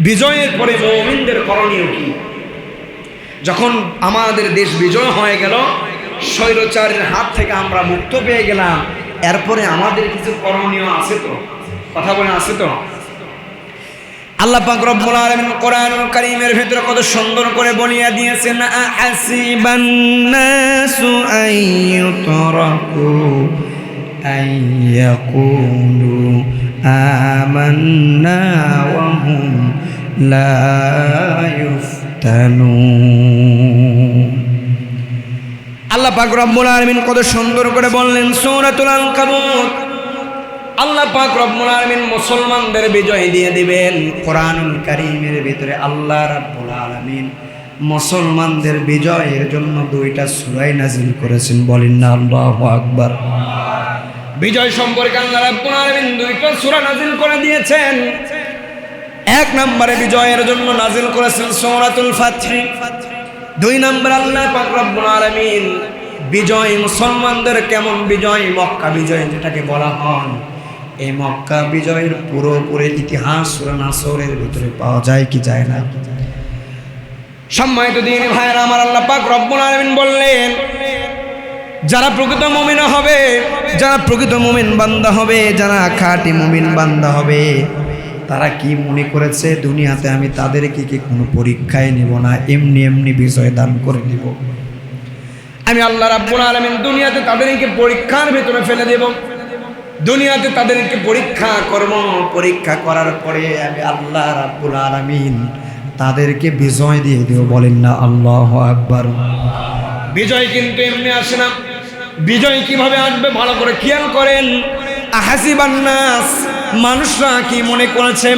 বিজয়ের পরে মুমিনদের করণীয় কি? যখন আমাদের দেশ বিজয় হয়ে গেল, স্বৈরাচারের হাত থেকে আমরা মুক্ত পেয়ে গেলাম, এরপরে আমাদের কিছু করণীয় আছে তো? কথা বলেন, আছে তো? আল্লাহ পাক রব্বুল আলামিন কোরআনুল কারীমের ভিতরে কত সুন্দর করে বলিয়া দিয়েছেন, আহাসিবান নাসু আইয়ুতরাকু আইয়াকুলু আমান্না ওয়া হুম লা ইফতানুন। আল্লাহ পাক রব্বুল আলামিন কত সুন্দর করে বললেন সূরাতুল আনকাবুত। আল্লাহ পাক রব্বুল আলামিন মুসলমানদের বিজয় দিয়ে দিবেন। কোরআনুল কারীমের ভিতরে আল্লাহ রাব্বুল আলামিন মুসলমানদের বিজয়ের জন্য দুইটা সূরা নাযিল করেছেন। বলেন না আল্লাহু আকবার। বিজয় সম্পর্কে আল্লাহ রাব্বুল আলামিন দুইটা সূরা নাযিল করে দিয়েছেন। এক নম্বরে বিজয়ের জন্য নাযিল করেছেন সূরাতুল ফাতহ। দুই নম্বর আল্লাহ পাক রব্বুল আলামিন বিজয় মুসলমানদের কেমন বিজয়, মক্কা বিজয় যেটাকে বলা হয়, এই মক্কা বিজয়ের পুরোপুরি ইতিহাস সূরা নাসরের ভিতরে পাওয়া যায় কি যায় না? সম্মানিত দিনী ভাইরা আমার, আল্লাহ পাক রব্বুল আলামিন বললেন যারা প্রকৃত মুমিন হবে, যারা প্রকৃত মুমিন বান্দা হবে, যারা খাঁটি মুমিন বান্দা হবে, তারা কি মনে করেছে দুনিয়াতে আমি তাদেরকে কি কোনো পরীক্ষায় নেব না, এমনি এমনি বিজয় দান করে দিব। আমি আল্লাহ রাব্বুল আলামিন দুনিয়াতে তাদেরকে পরীক্ষার ভিতরে ফেলে দেব, দুনিয়াতে তাদেরকে পরীক্ষা করব, পরীক্ষা করার পরে আমি আল্লাহ রাব্বুল আলামিন তাদেরকে বিজয় দিয়ে দেব। বলেন না আল্লাহু আকবার। বিজয় কিন্তু এমনি আসে না। বিজয় কিভাবে আসবে ভালো করে খেয়াল করেন। আহাসিবান নাস, মানুষরা কি মনে করেছে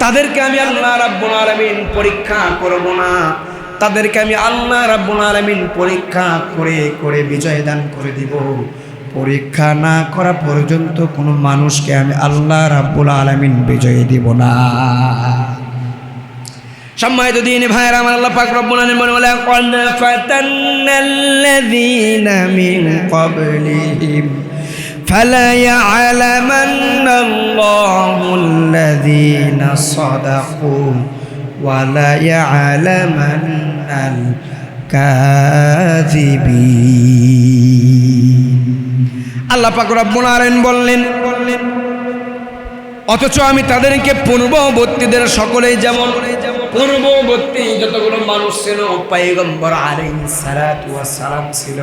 তাদেরকে আমি আল্লাহ রাব্বুল আলামিন পরীক্ষা করব না, তাদেরকে আমি আল্লাহ রাব্বুল আলামিন পরীক্ষা করে করে বিজয় দান করে দিব। পরীক্ষা না করা পর্যন্ত কোনো মানুষকে আমি আল্লাহ রাব্বুল আলামিন বিজয় দিব না। সম্মানিত দিনী ভাইরা আমার, আল্লাহ পাক রব্বুল আলামিন বলে লাকাদ ফাতান্নাল্লাযীনা মিন ক্বাবলিহিম ফালা ইয়া'লামান্নাল্লাহুল্লাযীনা সাদাকু ওয়া লা ইয়া'লামান্নাল কাযিবিন। আল্লাহ পাক রব্বুল আলামিন বললেন অথচ আমি তাদেরকে পূর্ববর্তীদের সকলেই যেমন পূর্ববর্তী যতগুলো মানুষ ছিল, পয়গম্বর আলাইহিস সালাতু ওয়াস সালাম ছিল,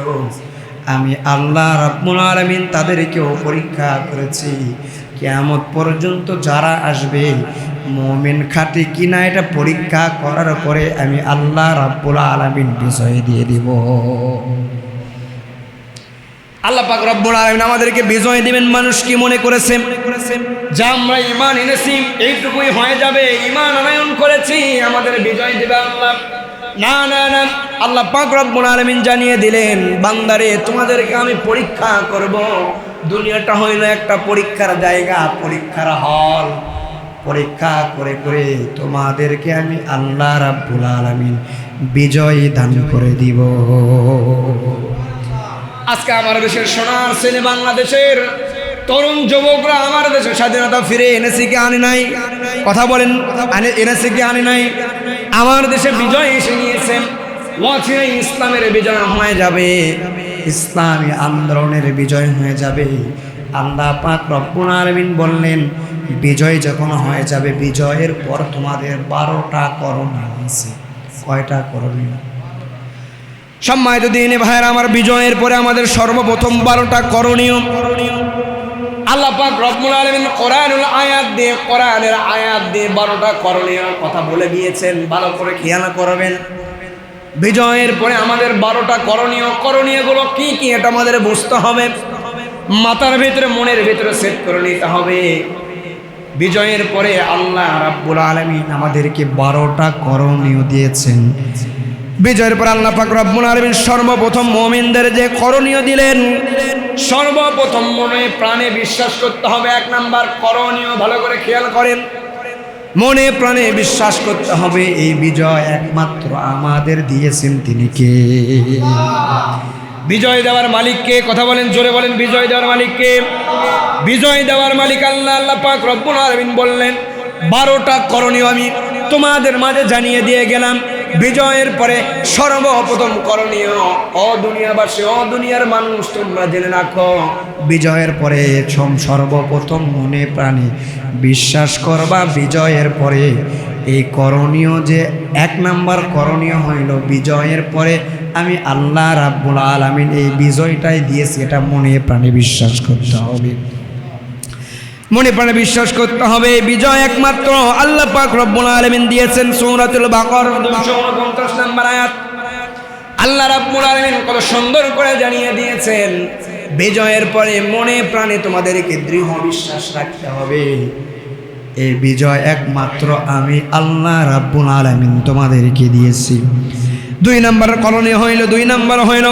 আমি আল্লাহ রাব্বুল আলামিন তাদেরকেও পরীক্ষা করেছি। কিয়ামত পর্যন্ত যারা আসবে মুমিন খাঁটি কিনা এটা পরীক্ষা করার পরে আমি আল্লাহ রাব্বুল আলামিন বিজয় দিয়ে দিব। আল্লাহ পাক রব্বুল আলামিন আমাদেরকে বিজয় দিবেন। মানুষ কি মনে করেছে যে আমরা ঈমান এনেছি এইটুকুই হয়ে যাবে, ঈমান আনয়ন করেছি আমাদের বিজয় দিবে আল্লাহ? না না না, আল্লাহ পাক রব্বুল আলামিন জানিয়ে দিলেন বান্দারে তোমাদেরকে আমি পরীক্ষা করব। দুনিয়াটা হইল একটা পরীক্ষার জায়গা, পরীক্ষার হল। পরীক্ষা করে করে তোমাদেরকে আমি আল্লাহ রাব্বুল আলামিন বিজয় দান করে দিব। আজকে আমার দেশের সোনার ছেলে বাংলাদেশের তরুণ যুবকরা আমার দেশের স্বাধীনতা ফিরে এনেছে কি আনে নাই? কথা বলেন, এনেছে কি আনে নাই? আমার দেশে বিজয় এসে নিয়েছে। ওয়াচিরাই ইসলামের বিজয় হয়ে যাবে, ইসলামী আন্দোলনের বিজয় হয়ে যাবে। আল্লাহ পাক রব্বুল আলামিন বললেন বিজয় যখন হয়ে যাবে, বিজয়ের পর তোমাদের 12টা করণীয় আছে। কয়টা করণীয়? সম্মানিত দিনী ভাইরা আমার, বিজয়ের পরে আমাদের সর্বপ্রথম 12টা করণীয় আল্লাহ পাক রব্বুল আলামিন কোরআনের আয়াত দিয়ে 12টা করণীয় কথা বলে গিয়েছেন। ভালো করে খেয়াল করবেন। বিজয়ের পরে আমাদের 12টা করণীয়গুলো কি কি এটা আমাদের বুঝতে হবে, মাথার ভিতরে মনের ভিতরে সেট করে নিতে হবে। বিজয়ের পরে আল্লাহ রাব্বুল আলামিন আমাদেরকে 12টা করণীয় দিয়েছেন। বিজয়ের পর আল্লাহ পাক রব্বুল আলামিন সর্বপ্রথম মুমিনদের যে করণীয় দিলেন, সর্বপ্রথম মনে প্রাণে বিশ্বাস করতে হবে। 1 নাম্বার করণীয়, ভালো করে খেয়াল করেন, মনে প্রাণে বিশ্বাস করতে হবে এই বিজয় একমাত্র আমাদের দিয়েছেন তিনি কে? বিজয় দেওয়ার মালিক কে? কথা বলেন, জোরে বলেন, বিজয় দেওয়ার মালিক কে? বিজয় দেওয়ার মালিক আল্লাহ। আল্লাহ পাক রব্বুল আলামিন বললেন 12টা করণীয় আমি তোমাদের মাঝে জানিয়ে দিয়ে গেলাম। বিজয়ের পরে সর্বপ্রথম করণীয়, ও দুনিয়াবাসী, ও দুনিয়ার মানুষ, তোমরা জেনে রাখো, বিজয়ের পরে সর্বপ্রথম মনে প্রাণে বিশ্বাস করবা। বিজয়ের পরে এই করণীয় যে 1 নাম্বার করণীয় হইল, বিজয়ের পরে আমি আল্লাহ রাব্বুল আলামিন এই বিজয়টাই দিয়েছি, এটা মনে প্রাণে বিশ্বাস করতে হবে। মনে প্রাণে বিশ্বাস করতে হবে বিজয় একমাত্র আল্লাহ পাক রব্বুল আলামিন দিয়েছেন। সূরাতুল বাকারা 249 নম্বর আয়াত আল্লাহ রাব্বুল আলামিন কত সুন্দর করে জানিয়ে দিয়েছেন, বিজয়ের পরে মনে প্রাণে তোমাদেরকে দৃঢ় বিশ্বাস রাখতে হবে, এই বিজয় একমাত্র আমি আল্লাহ রাব্বুল আলামিন তোমাদেরকে দিয়েছি। 2 নম্বর করণীয় হইল, 2 নম্বর হইল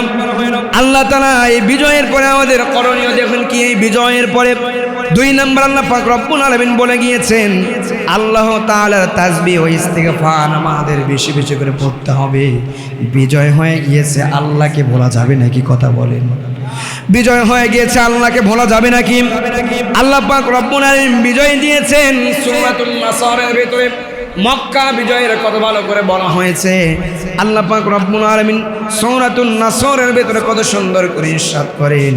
আল্লাহ তাআলা এই বিজয়ের পরে আমাদের করণীয় দেখুন কি, এই বিজয়ের পরে 2 নম্বর আল্লাহ পাক রব্বুল আলামিন বলে গিয়েছেন, আল্লাহ তাআলার তাসবিহ ও ইস্তিগফার আমাদের বেশি বেশি করে পড়তে হবে। বিজয় হয়ে গিয়েছে, আল্লাহকে ভোলা যাবে নাকি? কথা বলেন, বিজয় হয়ে গিয়েছে, আল্লাহকে ভোলা যাবে নাকি? আল্লাহ পাক রব্বুল আলামিন বিজয় দিয়েছেন সূরাতুন নাসরের ভিতরে। মক্কা বিজয়ের কত ভালো করে বলা হয়েছে। আল্লাহ পাক রব্বুল আলামিন সূরাতুন নাসরের ভিতরে কত সুন্দর করে ইরশাদ করেন,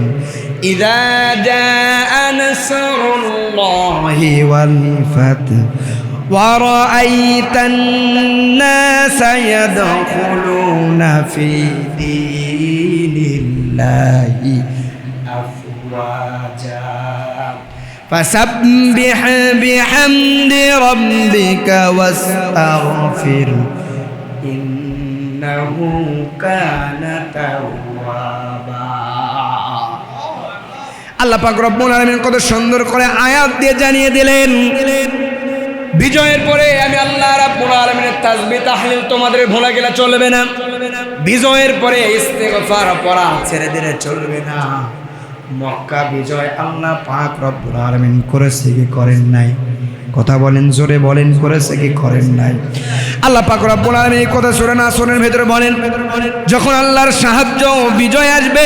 ইযা জাআ নাসরুল্লাহি ওয়াল ফাত ওয়া রাআইতান নাসা ইয়াদখুলুনা ফি দীনিল্লাহি আফওয়াজা فسبح بحمد ربك واستغفر إنه كان توابا। আল্লাহ পাক রব্বুল আলামিন কত সুন্দর করে আয়াত দিয়ে জানিয়ে দিলেন, বিজয়ের পরে আমি আল্লাহ রাব্বুল আলামিনের তাসবিহ তাহলিল তোমাদের ভোলা গেলে চলবে না। বিজয়ের পরে ইস্তিগফার পড়া ছেড়ে দিলে চলবে না। মক্কা বিজয় আল্লাহ পাক রব্বুল আলামিন করেছে কি করেন নাই? কথা বলেন, জোরে বলেন, করেছে কি করেন নাই? আল্লাহ পাক রব্বুল আলামিন এই কথা সূরা নাসরের ভিতরে বলেন, যখন আল্লাহর সাহায্য বিজয় আসবে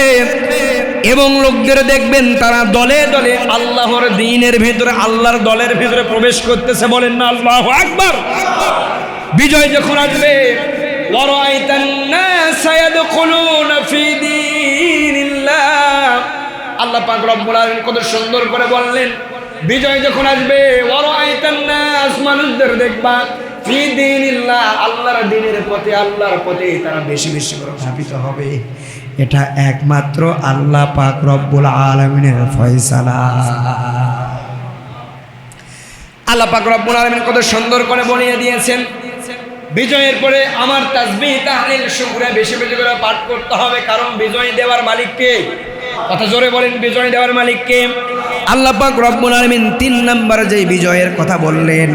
এবং লোকদের দেখবেন তারা দলে দলে আল্লাহর দ্বীনের ভিতরে, আল্লাহর দলের ভিতরে প্রবেশ করতেছে, বলেন না আল্লাহু আকবার। বিজয় যখন আসবে, ওয়া রাআইতান নাসা ইয়াদখুলুনা ফি দীনিল্লাহ, আল্লাহ পাক রব্বুল আলামিন কত সুন্দর করে বললেন, বিজয় যখন আসবে, ওয়া রাআইতান নাস, মানুষদের দেখবা, ফি দীনিল্লাহ, আল্লাহর দ্বীনের পথে, আল্লাহর পথে তারা বেশি বেশি করে ধাবিত হবে। এটা একমাত্র আল্লাহ পাক রব্বুল আলামিনের ফয়সালা। আল্লাহ পাক রব্বুল আলামিন কত সুন্দর করে বলিয়ে দিয়েছেন, বিজয়ের পরে আমার তাসবিহ তাহলিল শুকরিয়া বেশি বেশি করে পাঠ করতে হবে, কারণ বিজয় দেওয়ার মালিক কে? কথা জোরে বলেন, বিজয় দেওয়ার মালিক কে? আল্লাহ পাক রব্বুল আলামিন 3 নম্বর যে বিজয়ের কথা বললেন,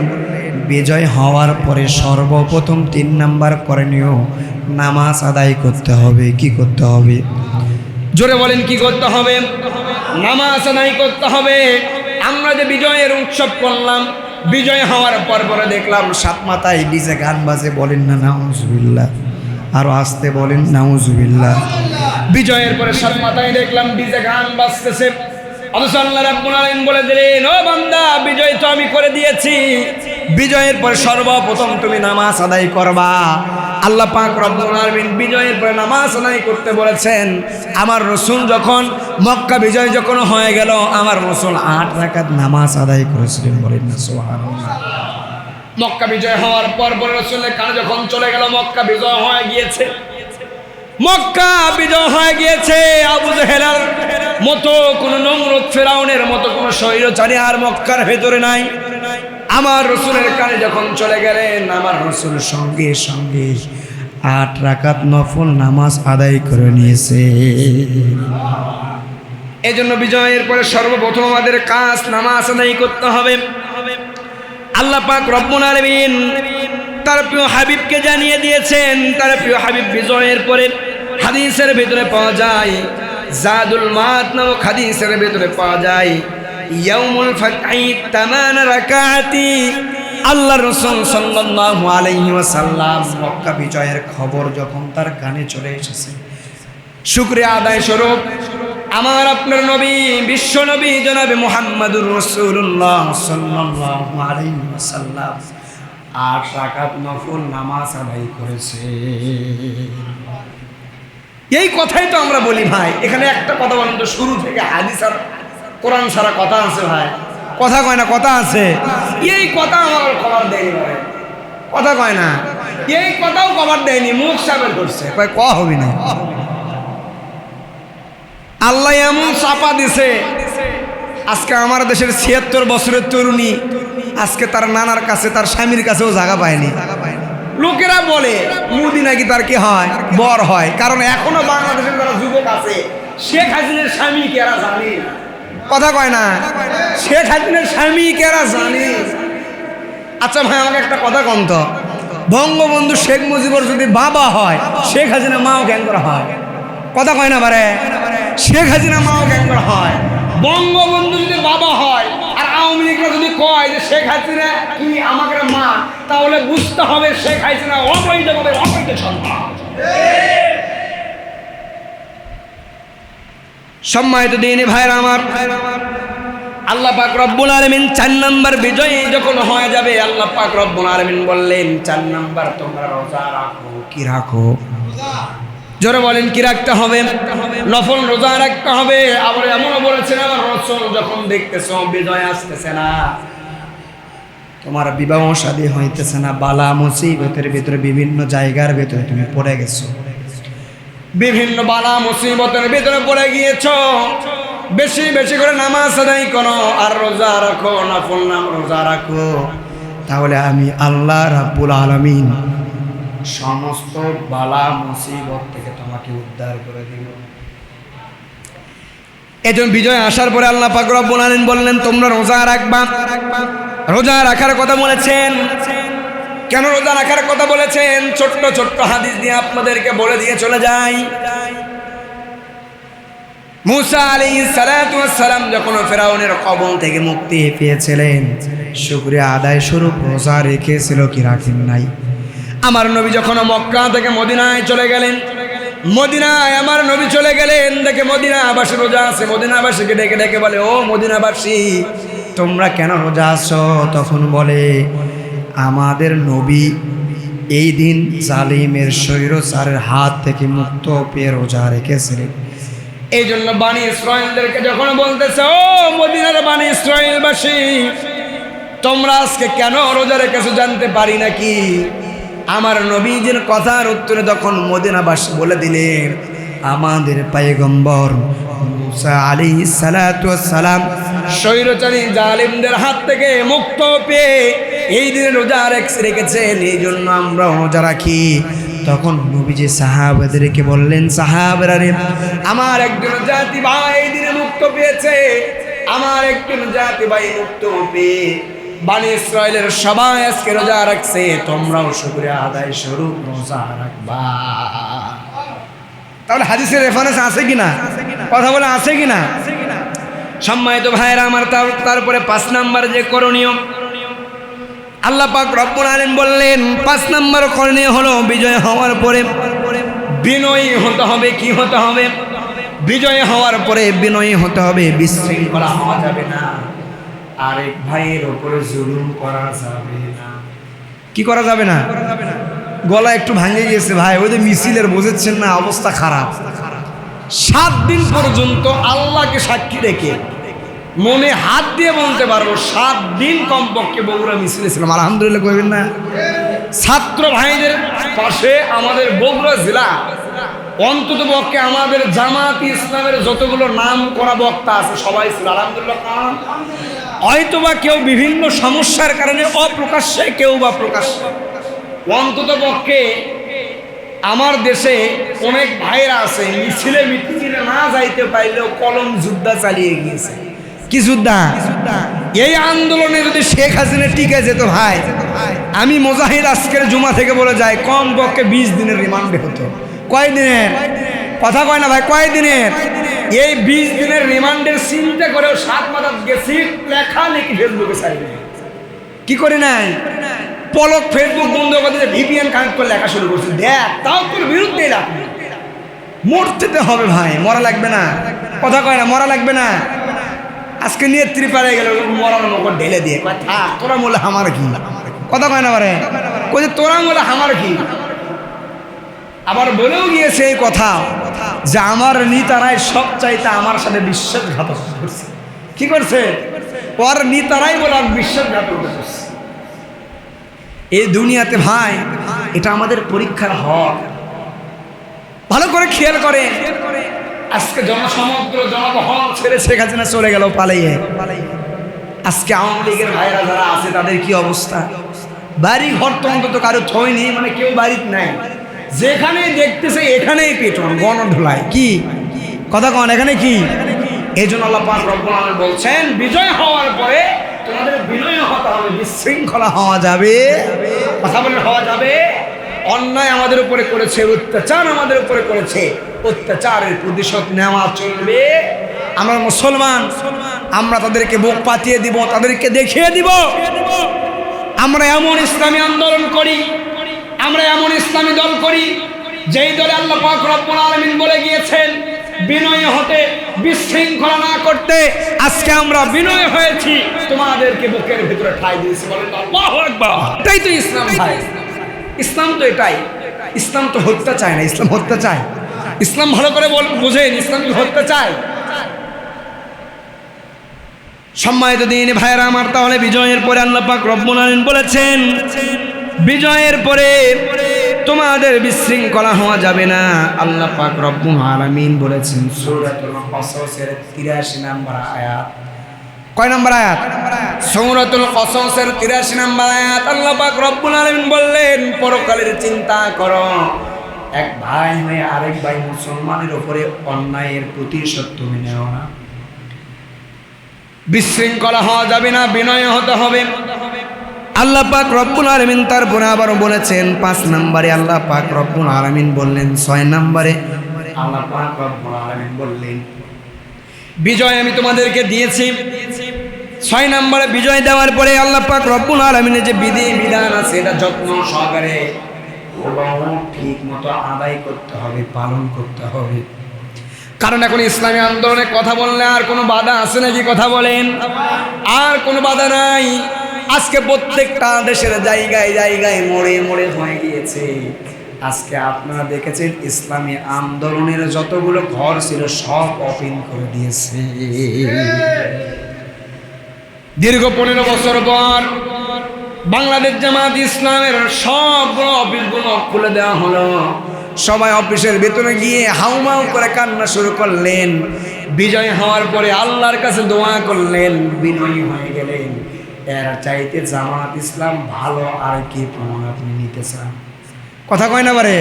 বিজয় হওয়ার পরে সর্বপ্রথম 3 নম্বর করণীয় নামাজ আদায় করতে হবে। কি করতে হবে? জোরে বলেন, কি করতে হবে? নামাজ আদায় করতে হবে। আমরা যে বিজয়ের উৎসব করলাম, বিজয় হওয়ার পর পরে দেখলাম 7 মাথায় ডিজে গান বাজে, বলেন না নাউজুবিল্লাহ, আরো আসতে বলেন নাউজুবিল্লাহ। বিজয়ের পরে 7 মাথায় দেখলাম ডিজে গান বাজতেছে, অথচ আল্লাহ রাব্বুল আলামিন বলে দিলেন, ও বান্দা, বিজয় তো আমি করে দিয়েছি, বিজয়ের পরে সর্বপ্রথম তুমি নামাজ আদায় করবা। আল্লাহ পাক রব্বুল আলামিন বিজয়ের পরে নামাজ আদায় করতে বলেছেন। আমার রাসূল যখন মক্কা বিজয় যখন হয়ে গেল, আমার রাসূল 8 রাকাত নামাজ আদায় করেছিলেন, বলেন না সুবহানাল্লাহ। মক্কা বিজয় হওয়ার পর পরে রাসূলের কানে যখন চলে গেল মক্কা বিজয় হয়ে গিয়েছে, মক্কা বিজয় হয়ে গিয়েছে, আবু জেহেলের মতো কোন নমরুদ, ফেরাউনের মতো কোন স্বৈরাচারী আর মক্কার ভেতরে নাই। আমার রাসূলের কানে যখন চলে গেলেন, আমার রাসূল সঙ্গে সঙ্গে 8 রাকাত নফল নামাজ আদায় করে নিয়েছে। এজন্য বিজয়ের পরে সর্বপ্রথম আমাদের কাজ নামাজ আদায় করতে হবে। আল্লাহ পাক রব্বুল আলামিন তার প্রিয় হাবিবকে জানিয়ে দিয়েছেন, তার প্রিয় হাবিব বিজয়ের পরে হাদিসের ভিতরে পাওয়া যায়, জাদুল মাত নামক হাদিসের ভিতরে পাওয়া যায়, ইয়াউমুল ফাতহি 8 রাকাতি। আল্লাহ রাসূল সাল্লাল্লাহু আলাইহি ওয়াসাল্লাম মক্কা বিজয়ের খবর যখন তার কানে চলে এসেছে, শুকরিয়া আদায় স্বরূপ আমার আপনার নবী বিশ্ব নবী জনাবে মুহাম্মাদুর রাসূলুল্লাহ সাল্লাল্লাহু আলাইহি ওয়াসাল্লাম 8 রাকাত নফল নামাজ আদায় করেছে। এই কথাই তো আমরা বলি ভাই। এখানে একটা কথা বলেন তো, শুরু থেকে হাদিস আর কোরআন সারা কথা আছে ভাই, কথা কয় না? কথা আছে। এই কথা আমার খবর দেয়নি ভাই, কথা কয় না। এই কথাও খবর দেয়নি, মুখ সাবের করছে, কয় ক হবি না। আল্লাহ এমন চাপা দিছে, আজকে আমার দেশের ৭৬ বছরের তরুণী আজকে তার নানার কাছে, তার স্বামীর কাছেও জায়গা পায়নি। লোকেরা বলে মুদি নাকি তার কি হয়, বর হয়। কারণ এখনো বাংলাদেশের যারা যুবক আছে, শেখ হাসিনার স্বামী কেরা জানে, কথা কয় না? শেখ হাসিনার স্বামী কেরা জানে? আচ্ছা ভাই, আমাকে একটা কথা কন তো, বঙ্গবন্ধু শেখ মুজিবুর যদি বাবা হয়, শেখ হাসিনা মাও কেন করা হয়? কথা কয় না বারে? শেখ হাসিনা মাও কেন করা হয়? বঙ্গবন্ধু যদি বাবা হয় আর আওয়ামী লীগরা যদি কয় যে শেখ হাসিনা কি আমাকে মা, তাহলে বুঝতে হবে শেখ হাসিনা অবৈধভাবে অবৈধ সন্তান। সম্মানিত দিনী ভাইরা আমার, আল্লাহ পাক রব্বুল আলামিন ৪ নাম্বার বিজয়ী যখন হয়ে যাবে, আল্লাহ পাক রব্বুল আলামিন বললেন ৪ নাম্বার তোমরা রোজা রাখো। কি রাখো? জোরে বলেন, কি রাখতে হবে? নফল রোজা রাখতে হবে। আবার এমনও বলেছেন আমার রাসূল, যখন দেখতেছো বিজয় আসতেছে না, তোমার বিবাহ শাদী হইতেছে না, বালা মুসিবতের ভিতরে বিভিন্ন জায়গার ভিতরে তুমি পড়ে গেছো, বিভিন্ন বালা মুসিবতের ভিতরে পড়ে গিয়েছো, বেশি বেশি করে নামাজ আদায় করো আর রোজা রাখো, নফল নাম রোজা রাখো, তাহলে আমি আল্লাহ রাব্বুল আলামিন সমস্ত বালা মুসিবত থেকে তোমাকে উদ্ধার করে দিব। এজন বিজয় আসার পরে আল্লাহ পাক রব্বুল আলামিন বললেন তোমরা রোজা রাখবা। রোজা রাখার কথা বলেছেন। কেন রোজা রাখার কথা বলেছেন? ছোট্ট ছোট্ট হাদিস দিয়ে আপনাদেরকে বলে দিয়ে চলে যাই। মুসা আলাইহিস সালাতু ওয়াস সালাম যখন ফেরাউনের কবল থেকে মুক্তি পেয়েছিলেন, শুকরিয়া আদায় স্বরূপ রোজা রেখেছিল কি রাখেন নাই? আমার নবী যখন মক্কা থেকে মদিনায় চলে গেলেন, মদিনায় আমার নবী চলে গেলেন, দেখে মদিনাবাসী রোজা আছে। মদিনাবাসীকে ডেকে ডেকে বলে, ও মদিনাবাসী তোমরা কেন রোজা আছো? তখন বলে আমাদের নবী এই দিন জালিমের স্বৈরাচারের হাত থেকে মুক্ত পেয়ে রোজা রেখেছিলেন। এই জন্য বানি ইসরাইলদেরকে যখন বলতেছে, ও মদিনার বানি ইসরাইলবাসী তোমরা আজকে কেন রোজা রেখেছো জানতে পারি নাকি? আমার নবীজির কথার উত্তরে তখন মদিনাবাসী বলে দিলেন, আমাদের পয়গম্বর মুসা আলাইহিস সালাতু ওয়াস সালাম স্বৈরাচারী জালিমদের হাত থেকে মুক্ত পেয়ে এই দিনে রোজা রেখেছেন, এই জন্য আমরা রোজা রাখি। তখন নবীজি সাহাবাদেরকে বললেন, সাহাবারা রে, আমার একজন জাতি ভাই এই দিনে মুক্ত পেয়েছে, আমার একজন জাতি ভাই মুক্ত পেয়ে বানি ইসরাইলের সবাই আজকে রোজা রাখছে, তোমরাও শুকরিয়া আদায় স্বরূপ রোজা রাখবা। তাহলে হাদিসের রেফারেন্স আছে কিনা? কথা বলে আছে কিনা? সম্মানিত ভাইরা আমার, তারপরে ৫ নাম্বার যে করণীয় আল্লাহ পাক রব্বুল আলামিন বললেন, ৫ নাম্বার করণীয় হলো বিজয় হওয়ার পরে বিনয়ী হতে হবে। কি হতে হবে? বিজয় হওয়ার পরে বিনয়ী হতে হবে, বিশৃঙ্খলা হওয়া যাবে না, আরেক ভাইয়ের উপরে জুলুম করা যাবে না। কি করা যাবে না? গলা একটু ভাঙে গেছে ভাই, ওই যে মিছিলের বুঝেছেন না, অবস্থা খারাপ। 7 দিন পর্যন্ত আল্লাহকে সাক্ষী রেখে মনে হাত দিয়ে বলতে পারবো 7 দিন কমপক্ষে বগুড়া মিছিলে ছিলাম। আলহামদুলিল্লাহ কইবেন না? ছাত্র ভাইদের পাশে আমাদের বগুড়া জেলা, অন্তত পক্ষে আমাদের জামাতি ইসলামের যতগুলো নাম করা বক্তা আছে সবাই ছিল। আলহামদুলিল্লাহ। হয়তোবা কেউ বিভিন্ন সমস্যার কারণে অপ্রকাশ্যে, কেউ বা প্রকাশ্যে, অন্তত পক্ষে আমার দেশে অনেক ভাইরা আছে মিছিলে মিছিলে না যাইতে পাইলেও কলম যুদ্ধ চালিয়ে গিয়েছে। কি যুদ্ধা? এই আন্দোলনে যদি শেখ হাসিনা টিকে যেত ভাই, আমি মুজাহিদ আজকের জুমা থেকে বলে যাই, কম পক্ষে 20 দিনের রিমান্ডে হতো। কয় দিনের? কথা কয় না ভাই, কয় দিনের? এই 20 দিনের রিমান্ডের চিন্তা করেও 7 মাস গেছি লেখা নাকি ফেসবুকে চাইবে। কি করে নাই? পলক ফেসবুক বন্ধ করে দিয়ে ভিপিএন কানেক্ট করে লেখা শুরু করছে। দেখ, তাও তোর বিরুদ্ধে লেখা। মরতে হবে ভাই, মরা লাগবে না, কথা কয় না, মরা লাগবে না। আজকে নিয়ে ত্রিপারে গেল মরার মুখ ঢেলে দিয়ে কয় থাক, তোরা মোলে আমার কি, কথা কয় না পারে, কই যে তোরা মোলে আমার কি। আবার বলেও গিয়েছে এই কথা যে আমার নেতারাই সব চাইতে আমার সাথে বিশ্বাসঘাতক করছে। কি করছে? ওর নেতারাই বলে বিশ্বাসঘাতক করছে। এই দুনিয়াতে ভাই এটা আমাদের পরীক্ষার হক, ভালো করে খেয়াল করে। আজকে জনসমগ্র জনবহল ছেড়ে শেখ হাসিনা চলে গেল পালিয়ে। আজকে আওয়ামী লীগের ভাইরা যারা আছে তাদের কি অবস্থা? বাড়ি ঘর তো অন্তত কারো ছয় নেই, মানে কেউ বাড়িতে নাই, যেখানে দেখতেছে এখানেই পেটন গণধোলায়। কি কথা কন, এখানে কি? এই জন্য আল্লাহ পাক রব্বুল আলামিন বলছেন বিজয় হওয়ার পরে তোমাদের বিনয় হতে হবে, বিশৃঙ্খলা হওয়া যাবে, কথা বলে হওয়া যাবে। অন্যায় আমাদের উপরে করেছে, অত্যাচার আমাদের উপরে করেছে, অত্যাচারের প্রতিশোধ নেওয়া চলবে। আমরা মুসলমান, আমরা তাদেরকে বুক পাতিয়ে দিব, তাদেরকে দেখিয়ে দিব আমরা এমন ইসলামী আন্দোলন করি, আমরা এমন ইসলামী দল করি যেই দলে আল্লাহ পাক রব্বুল আলামিন বলে গিয়েছেন বিনয় হতে, বিশৃঙ্খলা না করতে। আজকে আমরা বিনয় হয়েছি, তোমাদেরকে বুকের ভিতরে ঠাঁই দিয়েছি, বলেন আল্লাহু আকবার। এটাই তো ইসলাম ভাই, ইসলাম তো এটাই। ইসলাম তো হত্যা চায় না, ইসলাম হত্যা চায়। ইসলাম ভালো করে বুঝেন, ইসলাম কি হত্যা চায়? সম্মানিত দিন ভাইরা আমার, তাহলে বিজয়ের পরে আল্লাহ পাক রব্বুল আলামিন বলেছেন বিজয়ের পরে তোমাদের বিশৃঙ্খলা হওয়া যাবে না। আল্লাহ পাক রব্বুল আলামিন বলেছেন সূরাতুল কসসের 83 নম্বর আয়াত। কয় নম্বর আয়াত? সূরাতুল কসসের 83 নম্বর আয়াত। আল্লাহ পাক রব্বুল আলামিন বললেন পরকালের চিন্তা করো, এক ভাই হয়ে আরেক ভাই মুসলমানের উপরে অন্যায়ের প্রতিশোধ তুমি নেও না। বিশৃঙ্খলা হওয়া যাবে না, বিনয় হতে হবে। আল্লাহ পাক রব্বুল আলামিন তারপরে আবারও বলেছেন 5 নম্বরে আল্লাহ পাক রব্বুল আলামিন বললেন, 6 নম্বরে আল্লাহ পাক রব্বুল আলামিন বললেন বিজয় আমি তোমাদেরকে দিয়েছি। 6 নম্বরে বিজয় দেওয়ার পরে আল্লাহ পাক রব্বুল আলামিনের যে বিধি বিধান আছে এটা যত্ন সহকারে ঠিক মতো আদায় করতে হবে, পালন করতে হবে। কারণ এখন ইসলামী আন্দোলনের কথা বললে আর কোনো বাধা আছে নাকি? কথা বলেন, আর কোনো বাধা নাই। আজকে প্রত্যেকটা দেশের জায়গায় জায়গায় মোড়ে মোড়ে হয়ে গিয়েছে। আজকে আপনারা দেখেছেন ইসলামী আন্দোলনের যতগুলো ঘর ছিল সব ওপেন করে দিয়েছে। দীর্ঘ 15 বছর পর বাংলাদেশ জামাত ইসলামের সবগুলো অফিসগুলো খুলে দেওয়া হলো। সবাই অফিসের ভেতরে গিয়ে হাউমাউ করে কান্না শুরু করলেন। বিজয় হওয়ার পরে আল্লাহর কাছে দোয়া করলেন, বিনয়ী হয়ে গেলেন। এর চাইতে জামাত ইসলাম ভালো আর কি প্রমাণ আপনি নিতে চান? কথা কয় না পারে,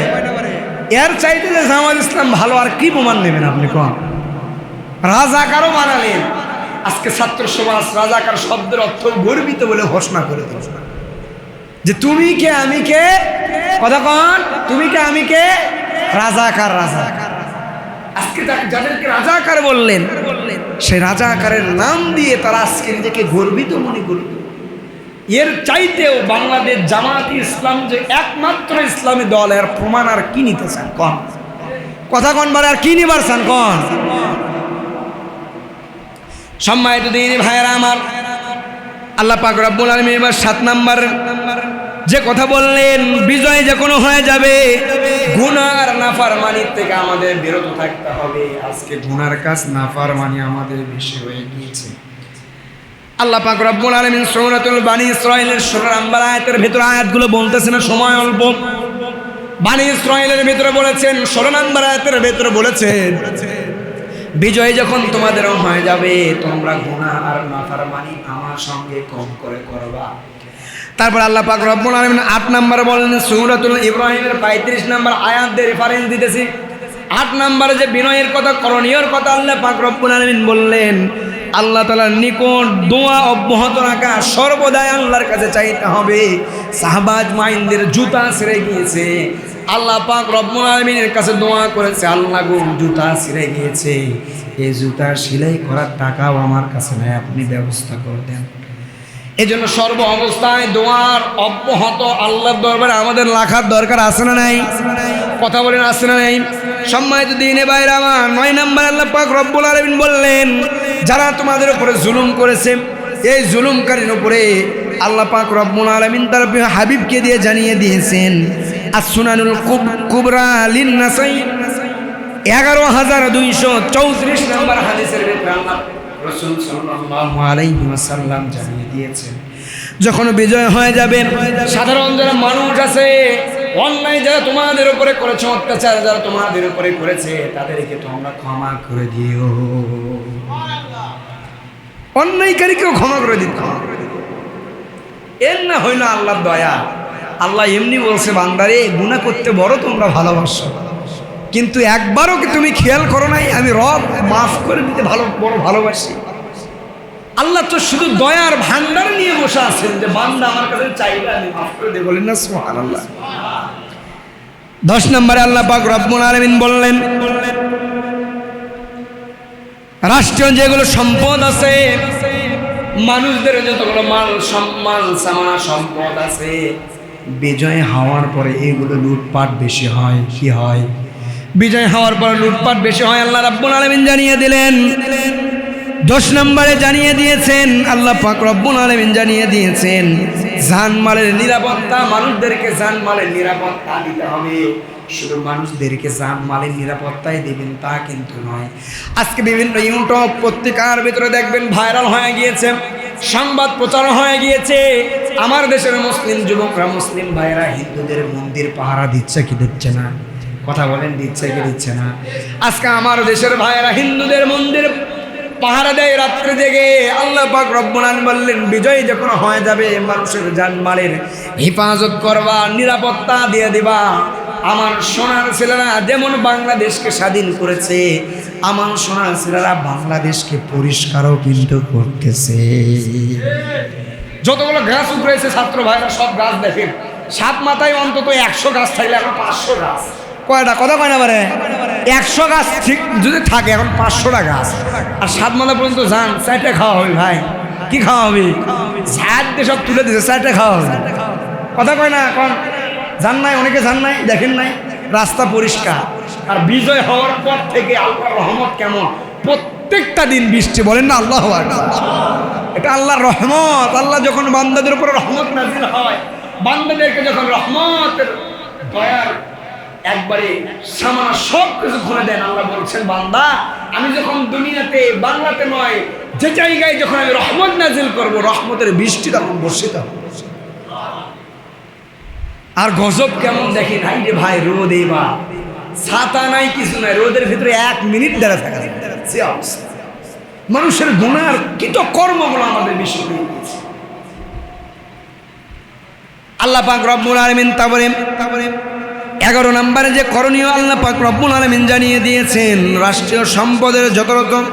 এর চাইতে যে জামাত ইসলাম ভালো আর কি প্রমাণ নেবেন আপনি? কোন রাজাকারও বানালেন। আজকে ছাত্র সমাজ রাজাকার শব্দের অর্থ গর্বিত বলে ঘোষণা করে দিল যে তুমি কে আমি কে, কথা কন, তুমি কে আমি কে, রাজাকার। রাজাকার আজকে যাদেরকে রাজাকার বললেন সেই রাজাকারের নাম দিয়ে তারা আজকে নিজেকে গর্বিত মনে করত। এর চাইতেও বাংলাদেশ জামাত ইসলাম যে একমাত্র ইসলামী দল, এর প্রমাণ আর কি নিতে চান? কন, কথা কন বারে, আর কি নিবার চান? কন। সম্মানিত দিনী ভাইয়েরা আমার, আল্লাহ পাক রব্বুল আলামিন এবার 7 নম্বর যে কথা বললেন বিজয় যে কোনো হয়ে যাবে, গুনার নাফরমানির থেকে আমাদের বিরত থাকতে হবে। আজকে গুনার কাজ নাফরমানি আমাদের বেশি হয়ে গিয়েছে। আল্লাহ পাক রব্বুল আলামিন সূরাতুল বানী ইসরাঈলের 16 নম্বর আয়াতের ভিতরে আয়াতগুলো বলতেছেন, সময় অল্প। বানী ইসরাঈলের ভিতরে বলেছেন 16 নম্বর আয়াতের ভিতরে বলেছেন বিজয় যখন তোমাদের হয়ে যাবে তোমরা গুনাহ আর নাফরমানি আমার সঙ্গে কম করে করবা। তারপর আল্লাহ পাক রব্বুল আলামিন 8 নম্বরে বলেন সূরাতুল ইব্রাহিমের 35 নম্বর আয়াত দিয়ে রেফারেন্স দিতেছি। 8 নম্বরে যে বিনয়ের কথা, করণীয়র কথা আল্লাহ পাক রব্বুল আলামিন বললেন, আল্লাহ তাআলার নিকট দোয়া অব্যাহত রাখা, সর্বদাই আল্লাহর কাছে চাইতে হবে। সাহাবাজ মাইনদের জুতা ছিঁড়ে গিয়েছে, আল্লাহ পাক রব্বুল আলামিনের কাছে দোয়া করেছে, আল্লাহ গো জুতা ছিঁড়ে গিয়েছে, এই জুতা সেলাই করার টাকাও আমার কাছে নাই, আপনি ব্যবস্থা করে দেন। এই জন্য সর্ব অবস্থায় দোয়ার অব্যাহত আল্লাহর দরবারে আমাদের রাখার দরকার আছে না নাই? কথা বলেন আসে না নাই? সম্মানিত দ্বীনে ভাইরা আমার, 9 নম্বর আল্লাহ পাক রব্বুল আলামিন বললেন, যারা তোমাদের উপরে জুলুম করেছে, এই জুলুমকারীর উপরে আল্লাহ পাক রব্বুল আলামিন তার হাবিবকে দিয়ে জানিয়ে দিয়েছেন, as-সুনানুল কুবরা লিন-নাসাই 11234 নম্বর হাদিসের ভিতরে আল্লাহ রাসূল সাল্লাল্লাহু আলাইহি ওয়াসাল্লাম জানিয়ে দিয়েছেন, যখন বিজয় হয়ে যাবে, সাধারণ যারা মানুষ আছে, অন্যায় যারা তোমাদের উপরে করেছে, অত্যাচার যারা তোমাদের উপরে করেছে, তাদেরকে তোমরা ক্ষমা করে দিও। অন্যায়কারীকেও ক্ষমা করে দিতে হবে। এর না হইল আল্লাহর দয়া। আল্লাহ এমনি বলছে, বান্দারে গুনাহ করতে বড় তোমরা ভালোবাসো, কিন্তু একবারও কি তুমি খেয়াল করো নাই আমি রব মাফ করে দিতে বড় ভালোবাসি? আল্লাহ তো শুধু দয়ার ভান্ডার নিয়ে বসে আছেন যে বান্দা আমার কাছে চাইলে আমি মাফ করে দেব। বলেন না সুবহানাল্লাহ। 10 নম্বরে আল্লাহ পাক রব্বুল আলামিন বললেন, রাষ্ট্রীয় যেগুলো সম্পদ আছে, মানুষদের যতগুলো মাল সম্মান সামানা সম্পদ আছে, বিজয় হওয়ার পরে এগুলো লুটপাট বেশি হয়। কি হয়? বিজয় হওয়ার পরে লুটপাট বেশি হয়। আল্লাহ রাব্বুল আলামিন জানিয়ে দিলেন। 10 নম্বরে জানিয়ে দিয়েছেন, আল্লাহ পাক রব্বুল আলামিন জানিয়ে দিয়েছেন, জানমালের নিরাপত্তা, মানুষদেরকে জানমালের নিরাপত্তা দিতে হবে। শুধু মানুষদেরকে জানমালের নিরাপত্তাই দিবেন তা কিন্তু নয়। আজকে বিভিন্ন ইউটিউব পত্রিকার ভিতরে দেখবেন ভাইরাল হয়ে গিয়েছে, সংবাদ প্রচার হয়ে গিয়েছে, আমার দেশের মুসলিম যুবকরা, মুসলিম ভাইরা হিন্দুদের মন্দির পাহারা দিচ্ছে কি দিচ্ছে না? কথা বলেন, দিচ্ছে কি দিচ্ছে না? আজকে আমার দেশের ভাইরা হিন্দুদের মন্দির পাহারা দেয় রাত্রে জেগে। আল্লাহ পাক রব্বুল আলামিন বললেন, বিজয় যখন হয়ে যাবে, মানুষের জানমালের হেফাজত করবা, নিরাপত্তা দিয়ে দিবা। আমার সোনার ছেলেরা যেমন বাংলাদেশকে স্বাধীন করেছে, আমার সোনার ছেলেরা বাংলাদেশকে পরিষ্কারও কিন্তু করতেছে। যতগুলো গাছ উঠেছে ছাত্র ভাইরা সব গাছ দেখেন, 7 মাথায় অন্তত 100 গাছ থাকলে এখন 500 গাছ। কয়টা কথা কয় না পারে? 100 গাছ ঠিক যদি থাকে এখন 500টা গাছ। আর 7 মাথা পর্যন্ত যান, 4টা খাওয়া হবে ভাই। কি খাওয়া হবে? ঝাড় দিয়ে সব তুলে দিয়েছে, 4টা খাওয়া হবে। কথা কয় না এখন? জান নাই, অনেকে জান নাই, দেখেন নাই, রাস্তা পরিষ্কার। আর বিজয় হওয়ার পর থেকে আল্লাহর রহমত কেমন, প্রত্যেকটা দিন বৃষ্টি। বলেন না আল্লাহু আকবার। এটা আল্লাহর রহমত। আল্লাহ যখন বান্দাদের উপর রহমত নাজিল হয়, বান্দাদেরকে যখন রহমতের দয়ার একবারে সামান্য সব কিছু খুলে দেন, আল্লাহ বলছেন, বান্দা আমি যখন দুনিয়াতে, বাংলাতে নয়, যে জায়গায় যখন আমি রহমত নাজিল করব, রহমতের বৃষ্টি তখন বর্ষিত হবে। আর গজব কেমন দেখেন, হাই রে ভাই, রোদ, এবার ছাতা নাই, কিছু নাই, রোদের ভিতরে 1 মিনিট দাঁড়া থাকা মানুষের গুনার কৃত কর্মগুলো আমাদের বিশ্ব হয়ে গেছে। আল্লাহ পাক রব্বুল আলামিন তারপরে 11 নম্বরে যে করণীয় আল্লাহ পাক রব্বুল আলামিন জানিয়ে দিয়েছেন, রাষ্ট্রীয় সম্পদের যত রকম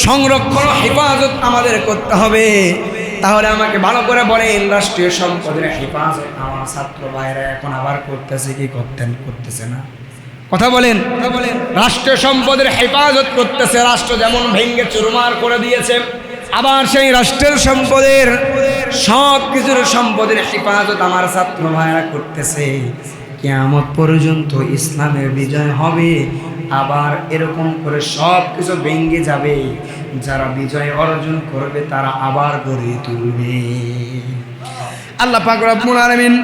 সংরক্ষণ হেফাজত আমাদের করতে হবে। তাহলে আমাকে ভালো করে বলেন, রাষ্ট্রীয় সম্পদের হেফাজত আমার ছাত্র ভাইরা এখন আবার করতেছে কি করতেছে না? কথা বলেন। রাষ্ট্রীয় সম্পদের হেফাজত করতেছে। রাষ্ট্র যেমন ভেঙ্গে চুরমার করে দিয়েছে, আবার সেই রাষ্ট্রের সম্পদের সব কিছুর সম্পদের হেফাজত আমার ছাত্র ভাইরা করতেছে। কিয়ামত পর্যন্ত ইসলামের বিজয় হবে, আবার এরকম করে সব কিছু ভেঙে যাবে। যারা বিজয় অর্জন করবে তারা আবার গড়ে তুলবে। আল্লাহ পাক রব্বুল আলামিন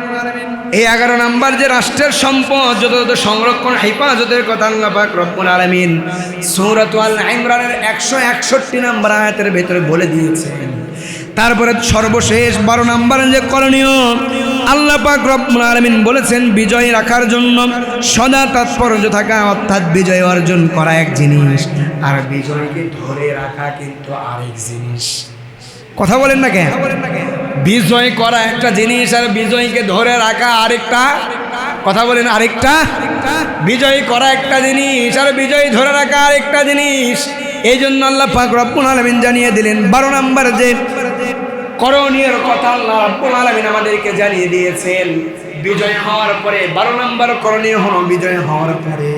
এই 11 নম্বর যে রাষ্ট্রের সম্পদ যত সংরক্ষণ হেফাজতের কথা আল্লাহ পাক রব্বুল আলামিন সূরাতুল আল ইমরানের 161 নম্বর আয়াতের ভিতরে বলে দিয়েছেন। তারপরে সর্বশেষ 12 নম্বর যে করণীয় আল্লাহ পাক রব্বুল আলামিন বলেছেন, বিজয় রাখার জন্য সদা তৎপর থাকা, অর্থাৎ বিজয় অর্জন করা এক জিনিস, আর বিজয়কে ধরে রাখা কিন্তু আরেক জিনিস। কথা বলেন না কেন? বিজয় করা একটা জিনিস, আর বিজয়কে ধরে রাখা আরেকটা। কথা বলেন, আরেকটা। বিজয় করা একটা জিনিস, আর বিজয় ধরে রাখা আরেকটা জিনিস। এই জন্য আল্লাহ পাক রব্বুল আলামিন জানিয়ে দিলেন 12 নম্বর যে করণীয় কথা আল্লাহ রব্বুল আলামিন আমাদেরকে জানিয়ে দিয়েছেন। বিজয় হওয়ার পরে 12 নম্বর করণীয় হলো, বিজয় হওয়ার পরে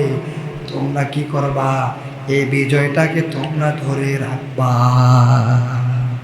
তোমরা কি করবা? এই বিজয়টাকে তোমরা ধরে রাখবা।